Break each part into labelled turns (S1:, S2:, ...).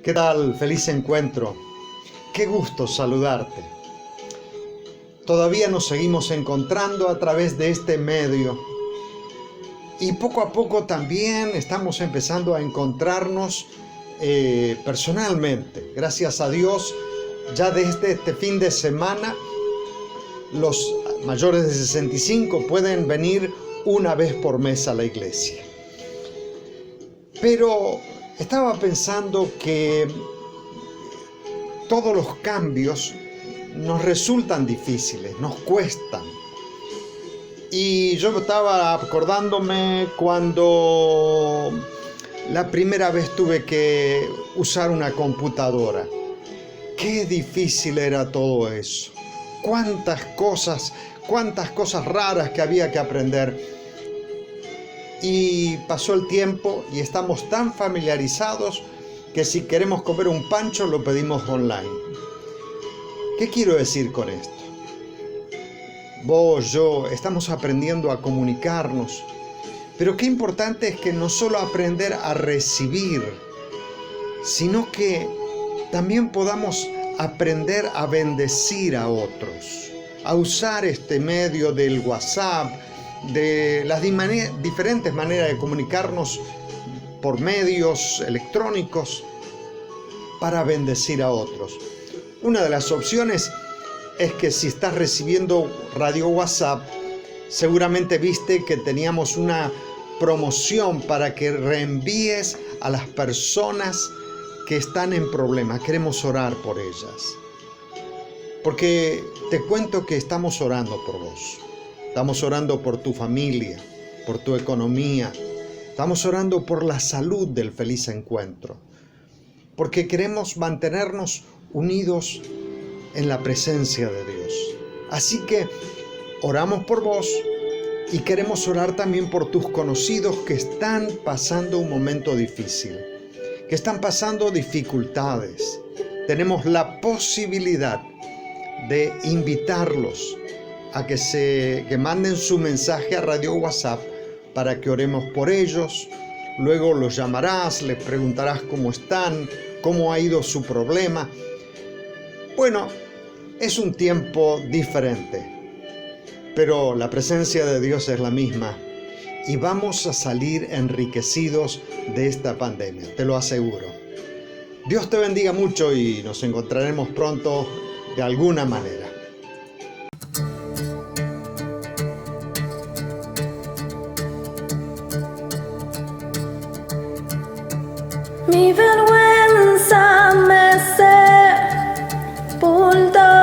S1: ¿Qué tal? Feliz encuentro. Qué gusto saludarte. Todavía nos seguimos encontrando a través de este medio. Y poco a poco también estamos empezando a encontrarnos personalmente. Gracias a Dios, ya desde este fin de semana, los mayores de 65 pueden venir una vez por mes a la iglesia. Pero estaba pensando que todos los cambios nos resultan difíciles, nos cuestan. Y yo estaba acordándome cuando la primera vez tuve que usar una computadora. Qué difícil era todo eso. Cuántas cosas raras que había que aprender. Y pasó el tiempo y estamos tan familiarizados que si queremos comer un pancho lo pedimos online. ¿Qué quiero decir con esto? Vos, yo, estamos aprendiendo a comunicarnos, pero qué importante es que no solo aprender a recibir, sino que también podamos aprender a bendecir a otros, a usar este medio del WhatsApp, de las diferentes maneras de comunicarnos por medios electrónicos para bendecir a otros. Una de las opciones es que si estás recibiendo Radio WhatsApp, seguramente viste que teníamos una promoción para que reenvíes a las personas que están en problemas. Queremos orar por ellas. Porque te cuento que estamos orando por vos. Estamos orando por tu familia, por tu economía. Estamos orando por la salud del feliz encuentro. Porque queremos mantenernos unidos en la presencia de Dios. Así que oramos por vos y queremos orar también por tus conocidos que están pasando un momento difícil, que están pasando dificultades. Tenemos la posibilidad de invitarlos a que manden su mensaje a Radio WhatsApp para que oremos por ellos. Luego los llamarás, les preguntarás cómo están, cómo ha ido su problema. Bueno, es un tiempo diferente, pero la presencia de Dios es la misma y vamos a salir enriquecidos de esta pandemia, te lo aseguro. Dios te bendiga mucho y nos encontraremos pronto de alguna manera.
S2: Mi vergüenza me sepultó.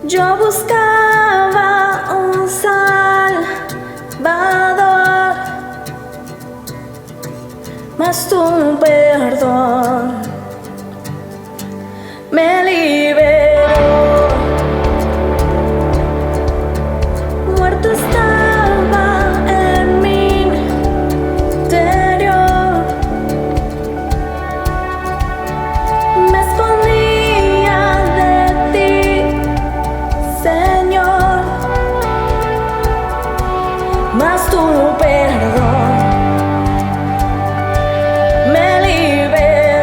S2: Yo buscaba un Salvador, mas tu perdón me liberó. Muerto estaba en mi interior, me escondía de ti, Señor, mas tu perdón me liberó.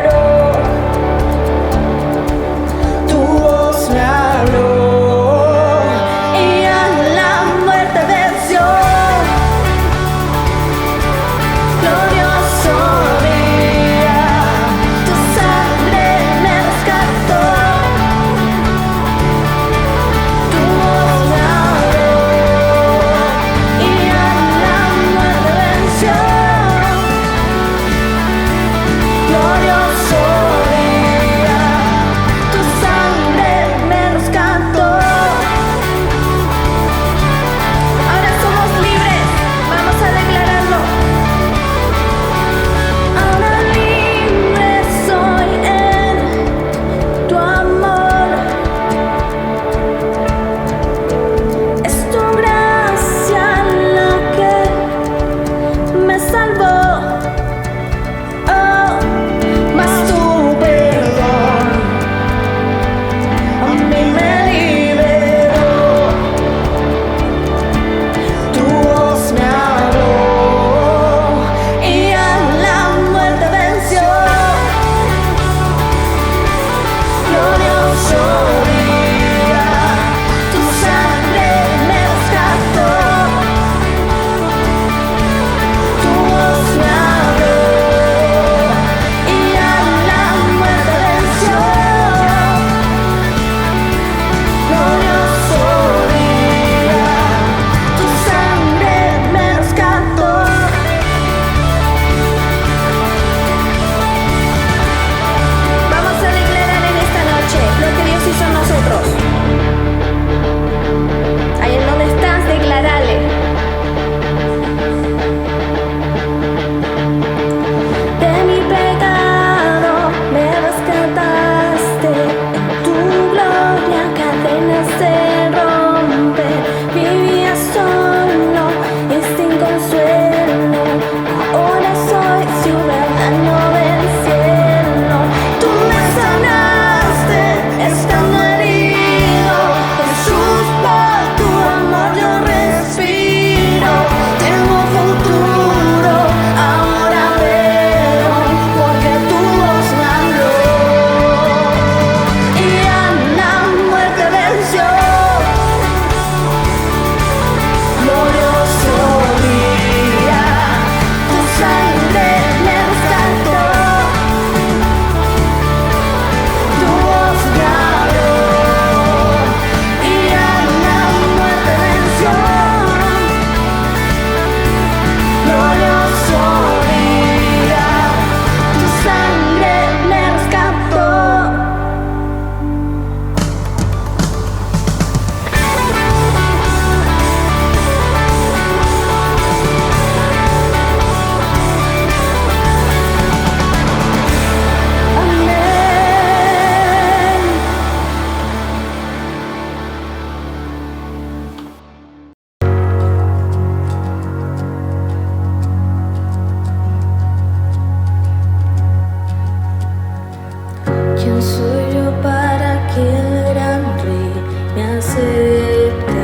S2: soy yo para que el gran rey me acepte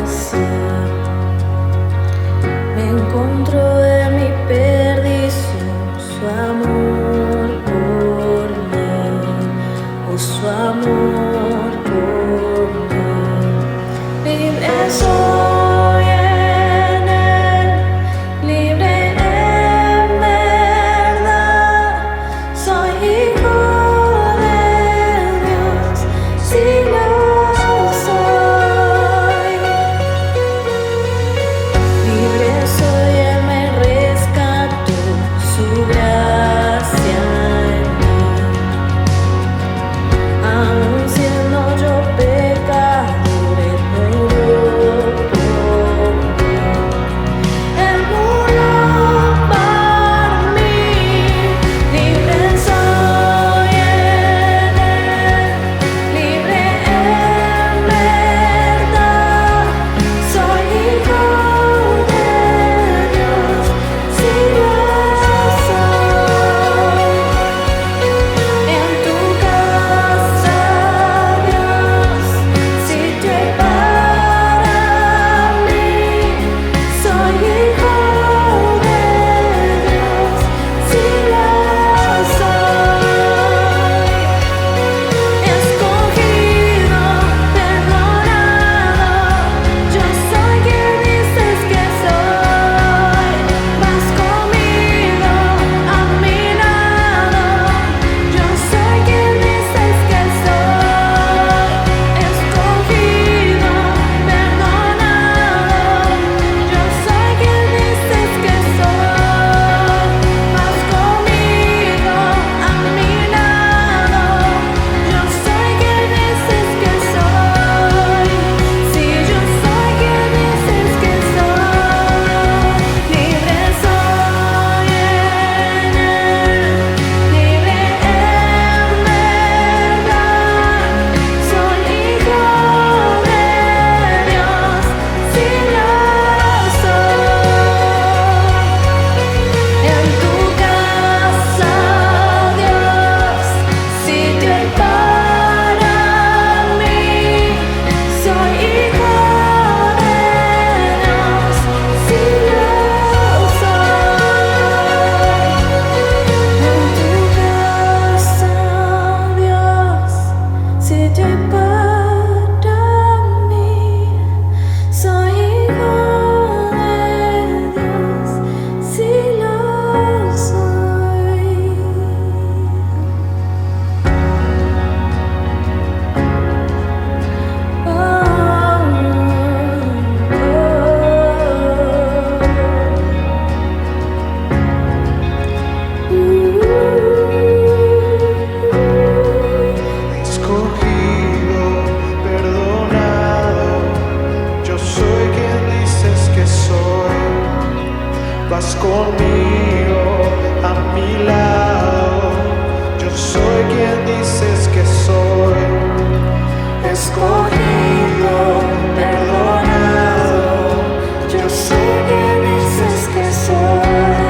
S2: así. Me encontró en mi perdición su amor por mí, oh su amor por mí. Libre soy en él, libre en verdad, soy hijo de Dios, si lo soy. Libre soy, él me rescató, su gracia en mí. Aun siendo yo pecador, él murió por mí. Él murió por mí. Libre soy en él, libre en verdad, soy hijo de Dios, si lo soy. En tu casa, Dios, sitio hay para mí, soy hijo de Dios, si lo soy. Escogido, perdonado, yo soy quien dices que soy. Vas conmigo, a mi lado, yo soy quien dices que soy. Escogido, perdonado, yo soy quien dices que soy. Vas conmigo, a mi lado, yo soy quien dices que soy. Si yo soy quien dices que soy, libre soy en él, libre en verdad, soy hijo de Dios, si lo soy. En tu casa, Dios, sitio hay para mí, soy hijo de Dios, si lo soy. En tu casa, Dios, sitio hay para mí, soy hijo de Dios, si lo soy.
S3: Escogido, perdonado, yo soy quien dices que soy. Vas conmigo, a mi lado, yo soy quien dices que soy. Escogido, perdonado, yo soy quien dices que soy.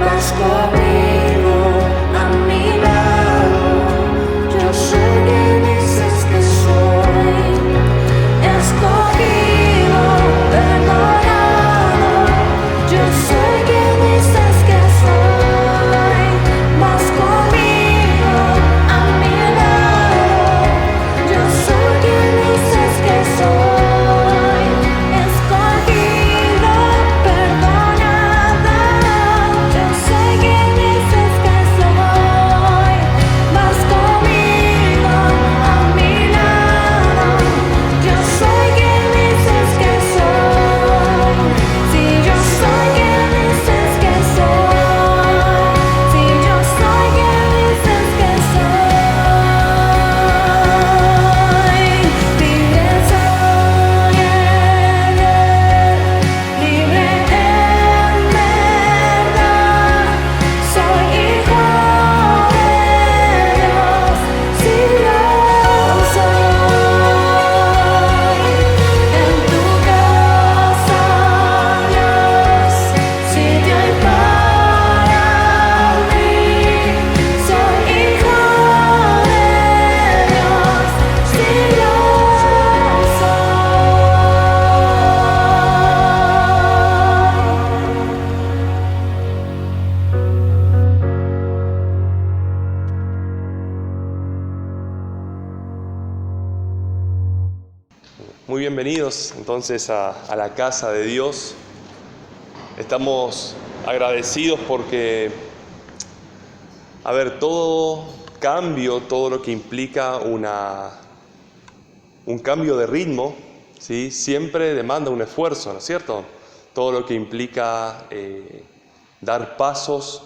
S3: Vas conmigo, a mi lado, yo soy quien dices que soy. Escogido, perdonado, yo soy quien dices que soy. Vas conmigo, a mi
S4: Muy bienvenidos entonces a la casa de Dios. Estamos agradecidos porque, todo cambio, todo lo que implica un cambio de ritmo, ¿sí? Siempre demanda un esfuerzo, ¿no es cierto? Todo lo que implica dar pasos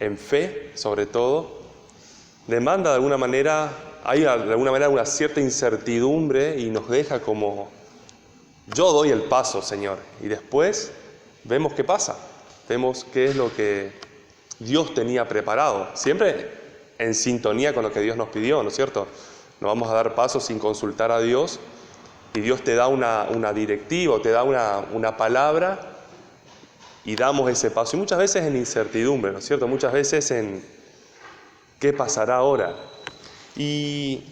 S4: en fe, sobre todo, demanda de alguna manera una cierta incertidumbre y nos deja como, yo doy el paso, Señor, y después vemos qué pasa, vemos qué es lo que Dios tenía preparado, siempre en sintonía con lo que Dios nos pidió, ¿no es cierto? No vamos a dar pasos sin consultar a Dios, y Dios te da una directiva, te da una palabra, y damos ese paso, y muchas veces en incertidumbre, ¿no es cierto? Muchas veces en ¿qué pasará ahora? Y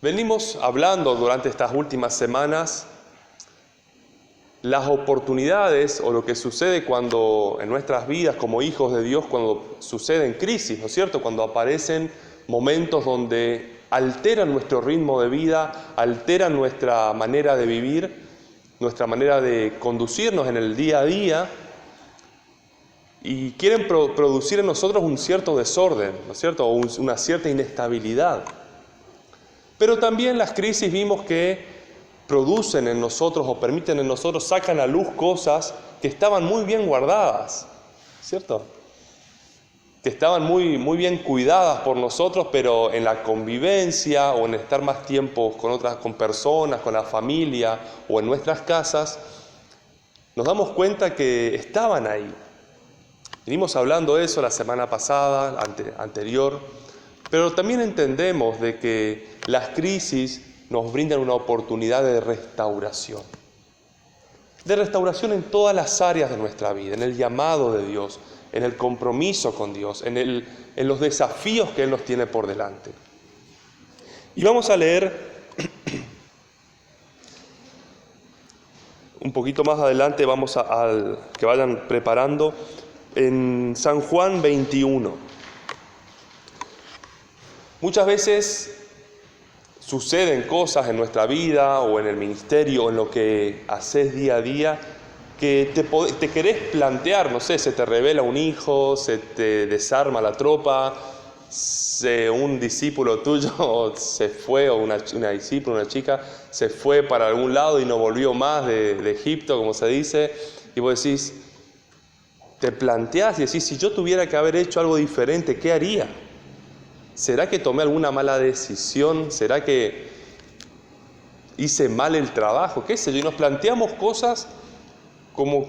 S4: venimos hablando durante estas últimas semanas las oportunidades o lo que sucede cuando en nuestras vidas como hijos de Dios, cuando suceden crisis, ¿no es cierto? Cuando aparecen momentos donde alteran nuestro ritmo de vida, alteran nuestra manera de vivir, nuestra manera de conducirnos en el día a día, y quieren producir en nosotros un cierto desorden, ¿no es cierto? O una cierta inestabilidad. Pero también las crisis vimos que producen en nosotros o permiten en nosotros, sacan a luz cosas que estaban muy bien guardadas, ¿cierto? Que estaban muy, muy bien cuidadas por nosotros, pero en la convivencia o en estar más tiempo con personas, con la familia o en nuestras casas, nos damos cuenta que estaban ahí. Venimos hablando de eso la semana pasada, anterior, pero también entendemos de que las crisis nos brindan una oportunidad de restauración en todas las áreas de nuestra vida, en el llamado de Dios, en el compromiso con Dios, en los desafíos que Él nos tiene por delante. Y vamos a leer un poquito más adelante, vamos a que vayan preparando, en San Juan 21. Muchas veces suceden cosas en nuestra vida o en el ministerio, en lo que haces día a día, que te querés plantear, no sé, se te revela un hijo, se te desarma la tropa, un discípulo tuyo se fue, o una discípula, una chica, se fue para algún lado y no volvió más de Egipto, como se dice, y vos decís, te planteás y decís, si yo tuviera que haber hecho algo diferente, ¿qué haría? ¿Será que tomé alguna mala decisión? ¿Será que hice mal el trabajo? ¿Qué sé yo? Y nos planteamos cosas como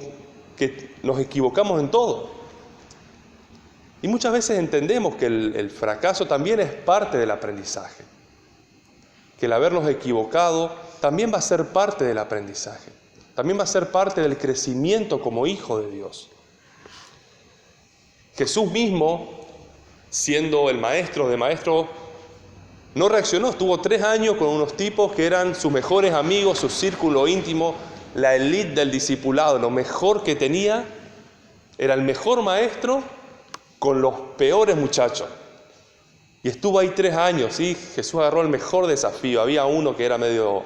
S4: que nos equivocamos en todo. Y muchas veces entendemos que el fracaso también es parte del aprendizaje. Que el habernos equivocado también va a ser parte del aprendizaje. También va a ser parte del crecimiento como hijo de Dios. Jesús mismo, siendo el maestro de maestros, no reaccionó. Estuvo 3 años con unos tipos que eran sus mejores amigos, su círculo íntimo, la élite del discipulado. Lo mejor que tenía era el mejor maestro con los peores muchachos. Y estuvo ahí 3 años, ¿sí? Jesús agarró el mejor desafío. Había uno que era medio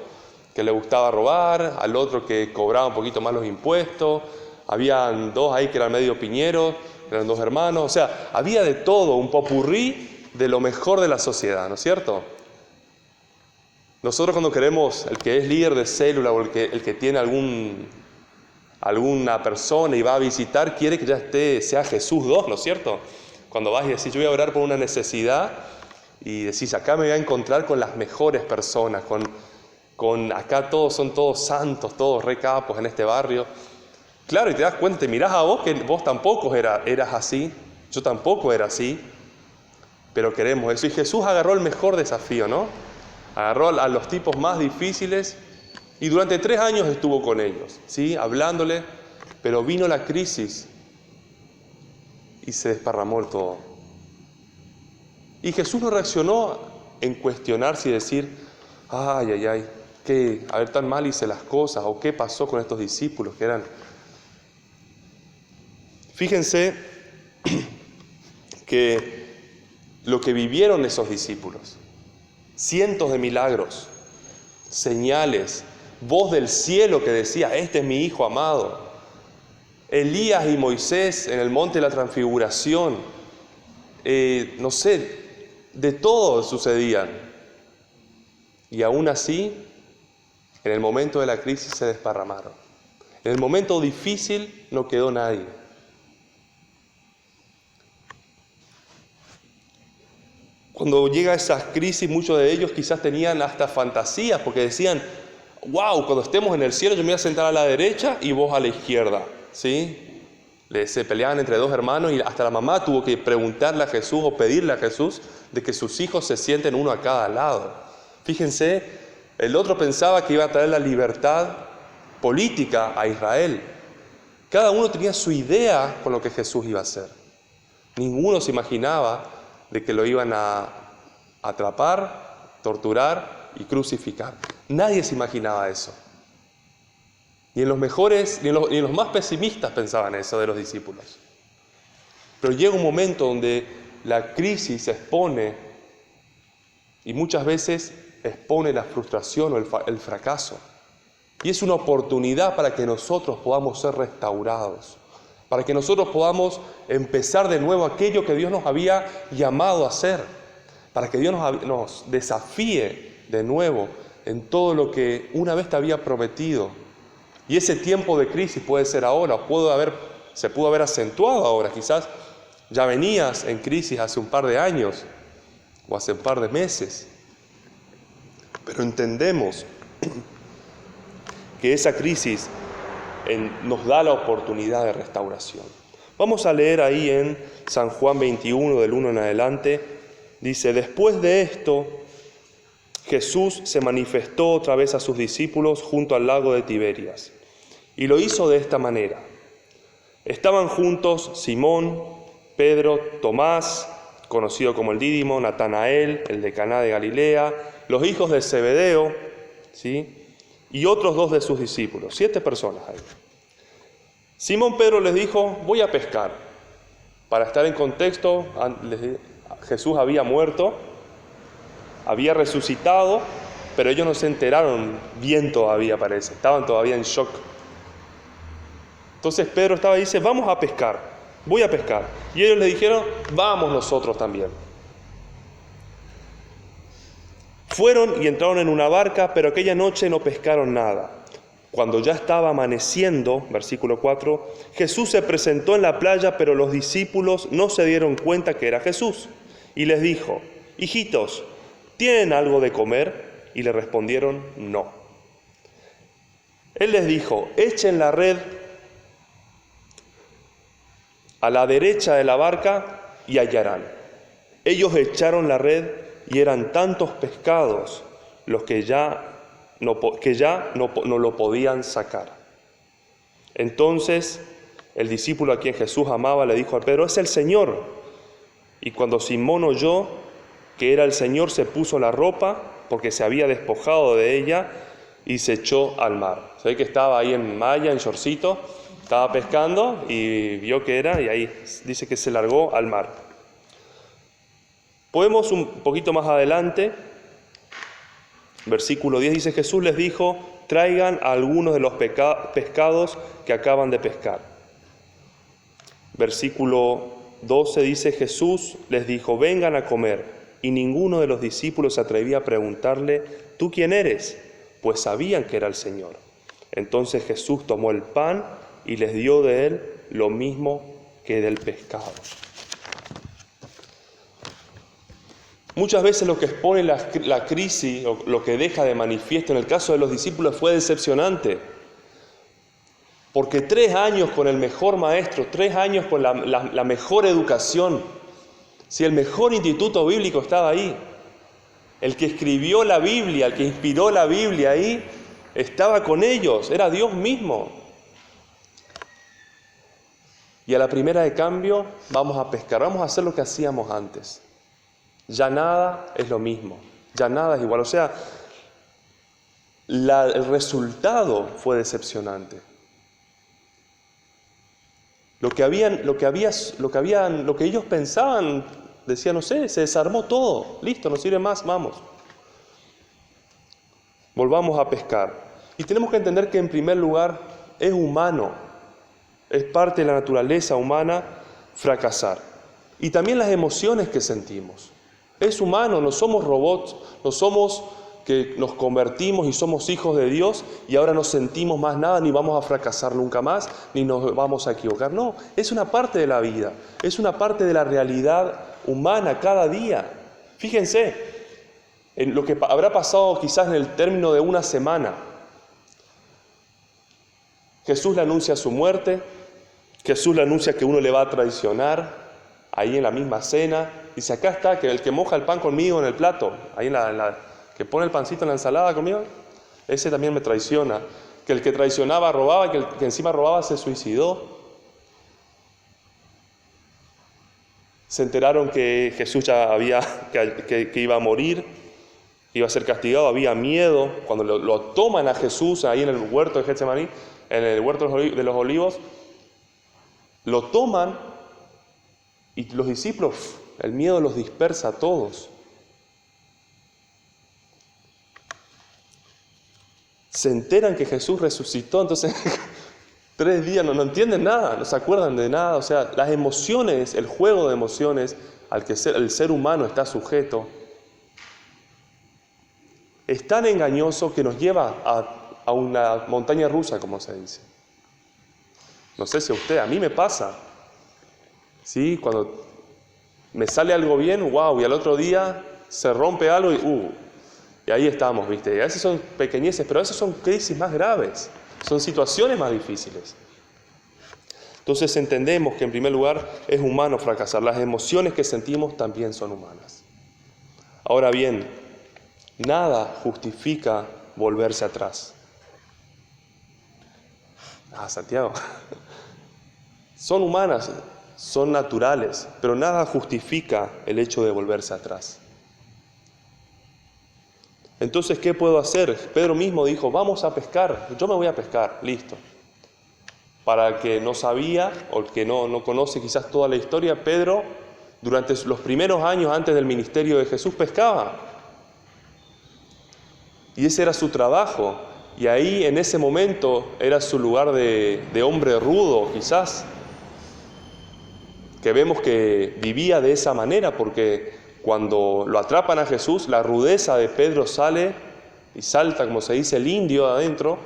S4: que le gustaba robar, al otro que cobraba un poquito más los impuestos, habían 2 ahí que eran medio piñeros, eran 2 hermanos, o sea, había de todo, un popurrí de lo mejor de la sociedad, ¿no es cierto? Nosotros cuando queremos, el que es líder de célula o el que tiene alguna persona y va a visitar, quiere que ya sea Jesús 2, ¿no es cierto? Cuando vas y decís, yo voy a orar por una necesidad, y decís, acá me voy a encontrar con las mejores personas, acá son todos santos, todos re capos en este barrio. Claro, y te das cuenta, te mirás a vos, que vos tampoco eras así, yo tampoco era así, pero queremos eso. Y Jesús agarró el mejor desafío, ¿no? Agarró a los tipos más difíciles y durante 3 años estuvo con ellos, ¿sí? Hablándole, pero vino la crisis y se desparramó el todo. Y Jesús no reaccionó en cuestionarse y decir, ay, a ver, tan mal hice las cosas, o qué pasó con estos discípulos que eran... Fíjense que lo que vivieron esos discípulos, cientos de milagros, señales, voz del cielo que decía, este es mi Hijo amado. Elías y Moisés en el monte de la transfiguración, no sé, de todo sucedían. Y aún así, en el momento de la crisis se desparramaron. En el momento difícil no quedó nadie. Cuando llega esas crisis, muchos de ellos quizás tenían hasta fantasías, porque decían, wow, cuando estemos en el cielo yo me voy a sentar a la derecha y vos a la izquierda, ¿sí? Se peleaban entre dos hermanos y hasta la mamá tuvo que preguntarle a Jesús o pedirle a Jesús de que sus hijos se sienten uno a cada lado. Fíjense, el otro pensaba que iba a traer la libertad política a Israel. Cada uno tenía su idea con lo que Jesús iba a hacer. Ninguno se imaginaba de que lo iban a atrapar, torturar y crucificar. Nadie se imaginaba eso. Ni en los mejores, ni en los más pesimistas pensaban eso de los discípulos. Pero llega un momento donde la crisis se expone y muchas veces expone la frustración o el fracaso. Y es una oportunidad para que nosotros podamos ser restaurados, para que nosotros podamos empezar de nuevo aquello que Dios nos había llamado a hacer, para que Dios nos desafíe de nuevo en todo lo que una vez te había prometido. Y ese tiempo de crisis puede ser ahora, se pudo haber acentuado ahora. Quizás ya venías en crisis hace un par de años o hace un par de meses. Pero entendemos que esa crisis nos da la oportunidad de restauración. Vamos a leer ahí en San Juan 21, del 1 en adelante. Dice, después de esto, Jesús se manifestó otra vez a sus discípulos junto al lago de Tiberias. Y lo hizo de esta manera. Estaban juntos Simón, Pedro, Tomás, conocido como el Dídimo, Natanael, el de Caná de Galilea, los hijos de Zebedeo, ¿sí? Y otros 2 de sus discípulos, 7 personas ahí. Simón Pedro les dijo, voy a pescar. Para estar en contexto, Jesús había muerto, había resucitado, pero ellos no se enteraron bien todavía, parece. Estaban todavía en shock. Entonces Pedro estaba y dice, vamos a pescar, voy a pescar. Y ellos le dijeron, vamos nosotros también. Fueron y entraron en una barca, pero aquella noche no pescaron nada. Cuando ya estaba amaneciendo, versículo 4, Jesús se presentó en la playa, pero los discípulos no se dieron cuenta que era Jesús. Y les dijo, hijitos, ¿tienen algo de comer? Y le respondieron, no. Él les dijo, echen la red a la derecha de la barca y hallarán. Ellos echaron la red y eran tantos pescados los que ya no lo podían sacar. Entonces el discípulo a quien Jesús amaba le dijo a Pedro, es el Señor. Y cuando Simón oyó que era el Señor, se puso la ropa porque se había despojado de ella y se echó al mar. Se ve que estaba ahí en malla, en shortcito, estaba pescando y vio que era, y ahí dice que se largó al mar. Podemos un poquito más adelante, versículo 10 dice, Jesús les dijo, traigan a algunos de los pescados que acaban de pescar. Versículo 12 dice, Jesús les dijo, vengan a comer. Y ninguno de los discípulos se atrevía a preguntarle, ¿tú quién eres? Pues sabían que era el Señor. Entonces Jesús tomó el pan y les dio de él lo mismo que del pescado. Muchas veces lo que expone la crisis, o lo que deja de manifiesto en el caso de los discípulos, fue decepcionante. Porque 3 años con el mejor maestro, 3 años con la mejor educación, si el mejor instituto bíblico estaba ahí, el que escribió la Biblia, el que inspiró la Biblia ahí, estaba con ellos, era Dios mismo. Y a la primera de cambio, vamos a pescar, vamos a hacer lo que hacíamos antes. Ya nada es lo mismo, ya nada es igual. O sea, el resultado fue decepcionante. Lo que ellos pensaban, decían, no sé, se desarmó todo, listo, no sirve más, vamos. volvamos a pescar. Y tenemos que entender que en primer lugar es humano, es parte de la naturaleza humana fracasar. Y también las emociones que sentimos. Es humano, no somos robots, no somos que nos convertimos y somos hijos de Dios y ahora no sentimos más nada, ni vamos a fracasar nunca más, ni nos vamos a equivocar. No, es una parte de la vida, es una parte de la realidad humana cada día. Fíjense en lo que habrá pasado quizás en el término de una semana. Jesús le anuncia su muerte, Jesús le anuncia que uno le va a traicionar, ahí en la misma cena. Dice, acá está, que el que moja el pan conmigo en el plato, ahí que pone el pancito en la ensalada conmigo, ese también me traiciona. Que el que traicionaba robaba, que el que encima robaba se suicidó. Se enteraron que Jesús ya que iba a morir, iba a ser castigado, había miedo. Cuando lo toman a Jesús ahí en el huerto de Getsemaní, en el huerto de los olivos, lo toman y los discípulos, el miedo los dispersa a todos. Se enteran que Jesús resucitó, entonces 3 días no entienden nada, no se acuerdan de nada. O sea, las emociones, el juego de emociones al que el ser humano está sujeto, es tan engañoso que nos lleva a una montaña rusa, como se dice. No sé si a usted, a mí me pasa. ¿Sí? Cuando me sale algo bien, wow, y al otro día se rompe algo y ahí estamos, ¿viste? Y a veces son pequeñeces, pero a veces son crisis más graves, son situaciones más difíciles. Entonces entendemos que en primer lugar es humano fracasar. Las emociones que sentimos también son humanas. Ahora bien, nada justifica volverse atrás. Santiago. Son humanas, son naturales, pero nada justifica el hecho de volverse atrás. Entonces, ¿qué puedo hacer? Pedro mismo dijo, vamos a pescar, yo me voy a pescar, listo. Para el que no sabía o el que no conoce quizás toda la historia, Pedro, durante los primeros años antes del ministerio de Jesús, pescaba. Y ese era su trabajo. Y ahí, en ese momento, era su lugar de hombre rudo, quizás. Que vemos que vivía de esa manera, porque cuando lo atrapan a Jesús, la rudeza de Pedro sale y salta, como se dice, el indio adentro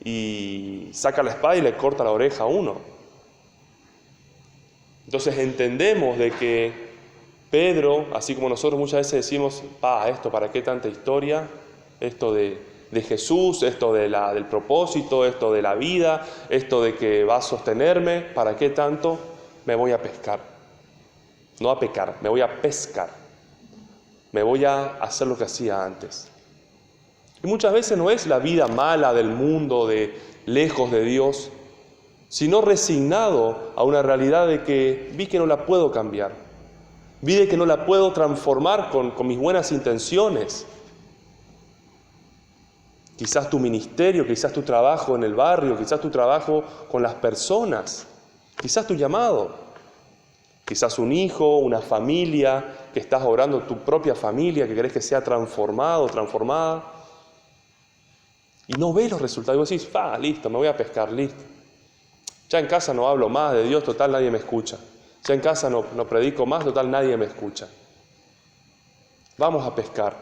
S4: y saca la espada y le corta la oreja a uno. Entonces entendemos de que Pedro, así como nosotros muchas veces decimos, esto, ¿para qué tanta historia? Esto de Jesús, esto del propósito, esto de la vida, esto de que va a sostenerme, ¿para qué tanto? Me voy a pescar. No a pecar, me voy a pescar. Me voy a hacer lo que hacía antes. Y muchas veces no es la vida mala del mundo, de lejos de Dios, sino resignado a una realidad de que vi que no la puedo cambiar. Vi de que no la puedo transformar con mis buenas intenciones. Quizás tu ministerio, quizás tu trabajo en el barrio, quizás tu trabajo con las personas, quizás tu llamado. Quizás un hijo, una familia, que estás orando, tu propia familia, que querés que sea transformado, transformada. Y no ves los resultados. Y vos decís, listo, me voy a pescar, listo. Ya en casa no hablo más de Dios, total nadie me escucha. Ya en casa no predico más, total nadie me escucha. Vamos a pescar.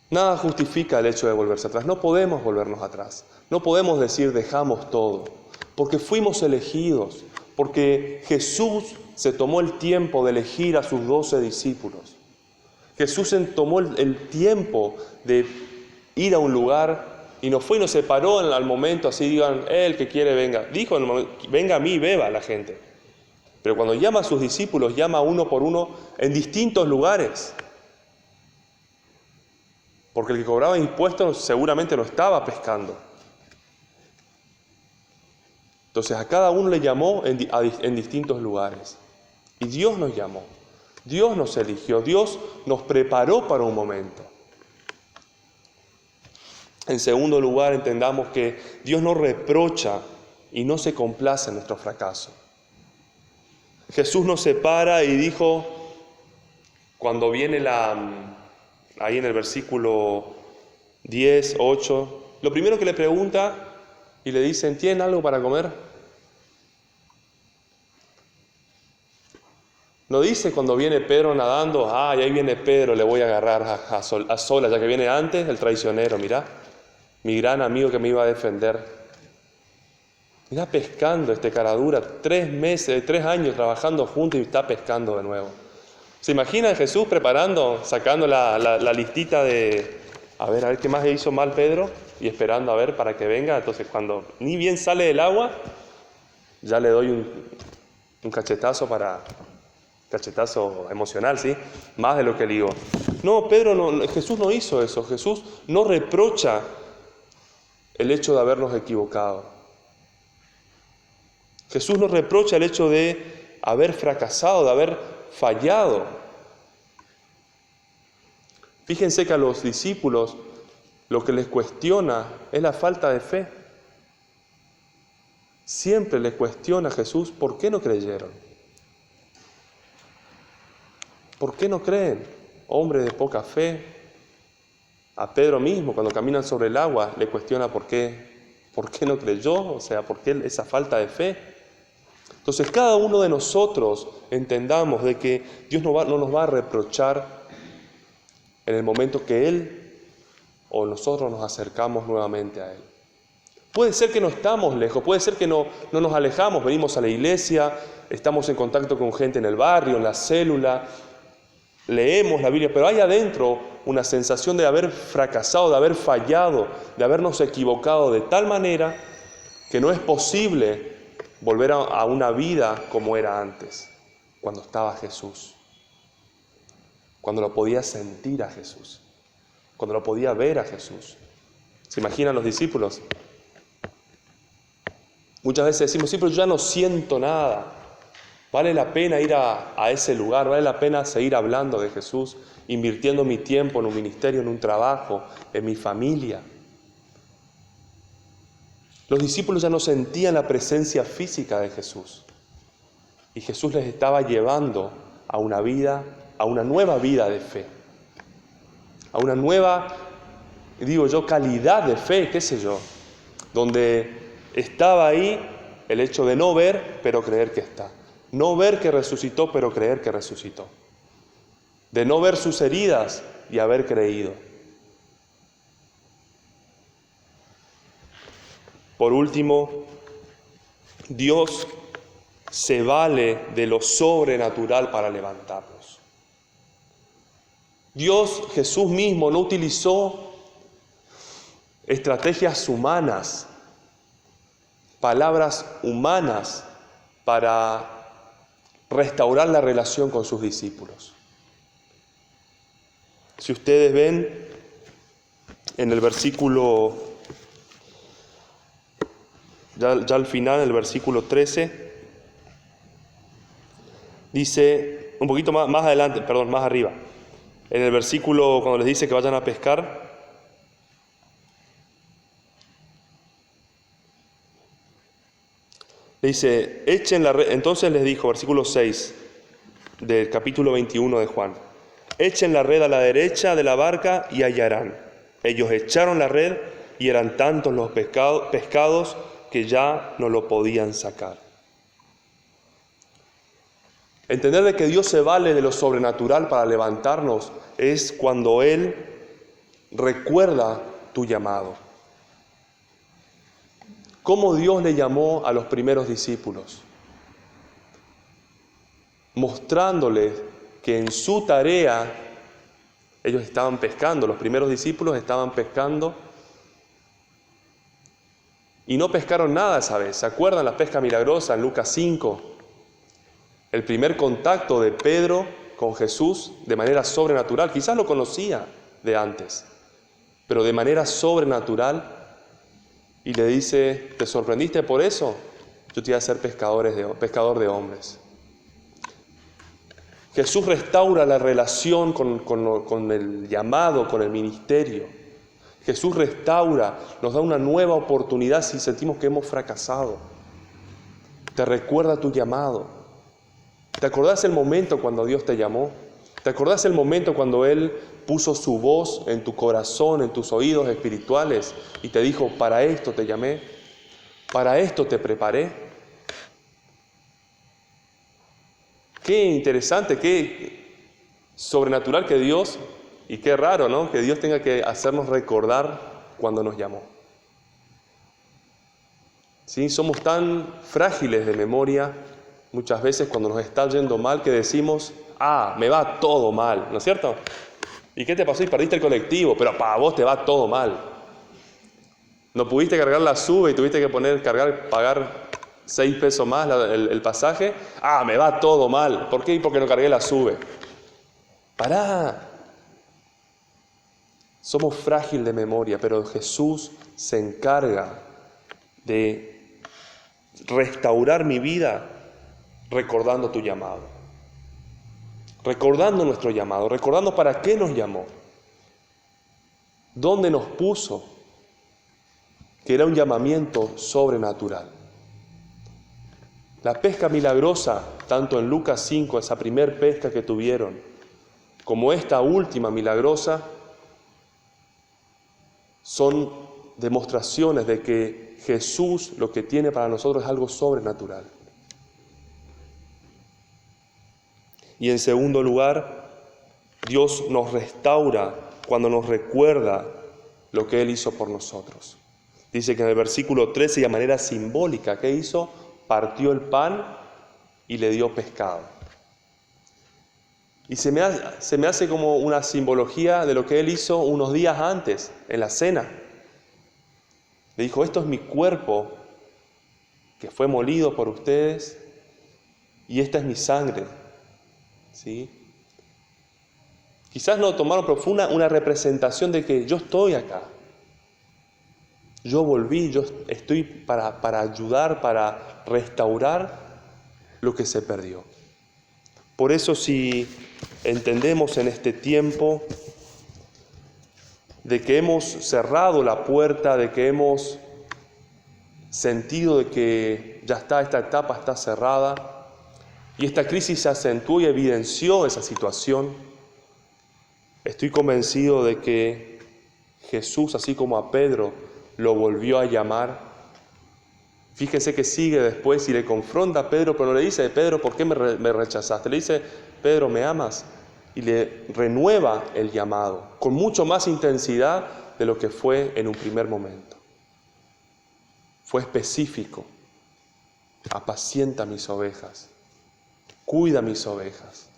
S4: Nada justifica el hecho de volverse atrás. No podemos volvernos atrás. No podemos decir dejamos todo. Porque fuimos elegidos, porque Jesús se tomó el tiempo de elegir a sus 12 discípulos. Jesús se tomó el tiempo de ir a un lugar y no fue y nos separó al momento, así digan, el que quiere venga. Dijo, venga a mí, beba la gente. Pero cuando llama a sus discípulos, llama uno por uno en distintos lugares. Porque el que cobraba impuestos seguramente no estaba pescando. Entonces a cada uno le llamó en distintos lugares. Y Dios nos llamó, Dios nos eligió, Dios nos preparó para un momento. En segundo lugar, entendamos que Dios no reprocha y no se complace en nuestro fracaso. Jesús nos separa y dijo, cuando viene ahí en el versículo 10, 8, lo primero que le pregunta y le dicen, ¿tienen algo para comer? No dice cuando viene Pedro nadando, y ahí viene Pedro, le voy a agarrar a solas, ya que viene antes el traicionero, mirá, mi gran amigo que me iba a defender. Mirá pescando este caradura, 3 años trabajando juntos y está pescando de nuevo. ¿Se imagina Jesús preparando, sacando la listita de, a ver qué más hizo mal Pedro? Y esperando a ver para que venga. Entonces cuando ni bien sale del agua, ya le doy un cachetazo emocional, ¿sí? Más de lo que digo. No, Jesús no hizo eso. Jesús no reprocha el hecho de habernos equivocado. Jesús nos reprocha el hecho de haber fracasado, de haber fallado. Fíjense que a los discípulos lo que les cuestiona es la falta de fe. Siempre les cuestiona a Jesús, ¿por qué no creyeron? ¿Por qué no creen? Hombres de poca fe. A Pedro mismo, cuando caminan sobre el agua, le cuestiona por qué no creyó, o sea, por qué esa falta de fe. Entonces, cada uno de nosotros entendamos de que Dios no nos va a reprochar en el momento que Él o nosotros nos acercamos nuevamente a Él. Puede ser que no estamos lejos, puede ser que no nos alejamos, venimos a la iglesia, estamos en contacto con gente en el barrio, en la célula, leemos la Biblia, pero hay adentro una sensación de haber fracasado, de haber fallado, de habernos equivocado de tal manera que no es posible volver a una vida como era antes, cuando estaba Jesús, cuando lo podía sentir a Jesús, cuando lo podía ver a Jesús. ¿Se imaginan los discípulos? Muchas veces decimos, sí, pero yo ya no siento nada. Vale la pena ir a ese lugar, vale la pena seguir hablando de Jesús, invirtiendo mi tiempo en un ministerio, en un trabajo, en mi familia. Los discípulos ya no sentían la presencia física de Jesús. Y Jesús les estaba llevando a una nueva vida de fe. A una nueva, calidad de fe, qué sé yo. Donde estaba ahí el hecho de no ver, pero creer que está. No ver que resucitó, pero creer que resucitó. De no ver sus heridas y haber creído. Por último, Dios se vale de lo sobrenatural para levantarnos. Jesús mismo, no utilizó estrategias humanas, palabras humanas para restaurar la relación con sus discípulos. Si ustedes ven en el versículo, ya al final, el versículo 13, dice, un poquito más adelante, más arriba, en el versículo cuando les dice que vayan a pescar, dice, echen la red. Entonces les dijo, versículo 6 del capítulo 21 de Juan, echen la red a la derecha de la barca y hallarán. Ellos echaron la red y eran tantos los pescados que ya no lo podían sacar. Entender de que Dios se vale de lo sobrenatural para levantarnos es cuando Él recuerda tu llamado. ¿Cómo Dios le llamó a los primeros discípulos? Mostrándoles que en su tarea ellos estaban pescando, los primeros discípulos estaban pescando y no pescaron nada esa vez. ¿Se acuerdan la pesca milagrosa en Lucas 5? El primer contacto de Pedro con Jesús de manera sobrenatural. Quizás lo conocía de antes, pero de manera sobrenatural. Y le dice, ¿te sorprendiste por eso? Yo te voy a hacer pescador de hombres. Jesús restaura la relación con el llamado, con el ministerio. Jesús restaura, nos da una nueva oportunidad si sentimos que hemos fracasado. Te recuerda tu llamado. ¿Te acordás el momento cuando Dios te llamó? ¿Te acordás el momento cuando Él puso su voz en tu corazón, en tus oídos espirituales y te dijo, para esto te llamé, para esto te preparé. Qué interesante, qué sobrenatural que Dios, y qué raro, ¿no? Que Dios tenga que hacernos recordar cuando nos llamó. ¿Sí? Somos tan frágiles de memoria muchas veces cuando nos está yendo mal que decimos, me va todo mal, ¿no es cierto? ¿Y qué te pasó? Y perdiste el colectivo, pero para vos te va todo mal. No pudiste cargar la SUBE y tuviste que pagar 6 pesos más el pasaje. Me va todo mal. ¿Por qué? Porque no cargué la SUBE. Pará. Somos frágiles de memoria, pero Jesús se encarga de restaurar mi vida recordando tu llamado. Recordando nuestro llamado, recordando para qué nos llamó. ¿Dónde nos puso? Que era un llamamiento sobrenatural. La pesca milagrosa, tanto en Lucas 5, esa primer pesca que tuvieron, como esta última milagrosa, son demostraciones de que Jesús lo que tiene para nosotros es algo sobrenatural. Y en segundo lugar, Dios nos restaura cuando nos recuerda lo que Él hizo por nosotros. Dice que en el versículo 13, y de manera simbólica, ¿qué hizo? Partió el pan y le dio pescado. Y se me hace como una simbología de lo que Él hizo unos días antes, en la cena. Le dijo, esto es mi cuerpo, que fue molido por ustedes, y esta es mi sangre. ¿Sí? Quizás no tomaron, pero fue una representación de que yo estoy acá. Yo volví, yo estoy para ayudar, para restaurar lo que se perdió. Por eso, si entendemos en este tiempo de que hemos cerrado la puerta, de que hemos sentido de que ya está, esta etapa está cerrada, y esta crisis se acentuó y evidenció esa situación, estoy convencido de que Jesús, así como a Pedro, lo volvió a llamar. Fíjese que sigue después y le confronta a Pedro, pero no le dice, Pedro, ¿por qué me rechazaste? Le dice, Pedro, ¿me amas? Y le renueva el llamado, con mucho más intensidad de lo que fue en un primer momento. Fue específico. Apacienta mis ovejas. Cuida mis ovejas.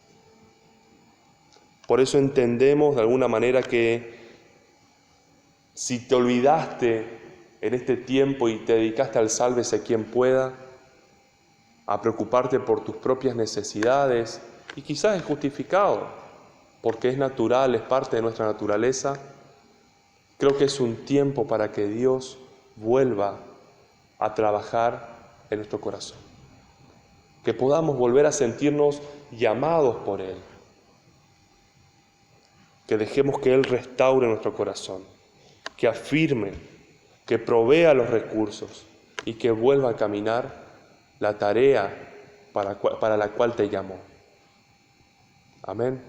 S4: Por eso entendemos de alguna manera que si te olvidaste en este tiempo y te dedicaste al sálvese quien pueda, a preocuparte por tus propias necesidades, y quizás es justificado, porque es natural, es parte de nuestra naturaleza, creo que es un tiempo para que Dios vuelva a trabajar en nuestro corazón. Que podamos volver a sentirnos llamados por Él. Que dejemos que Él restaure nuestro corazón, que afirme, que provea los recursos y que vuelva a caminar la tarea para la cual te llamó. Amén.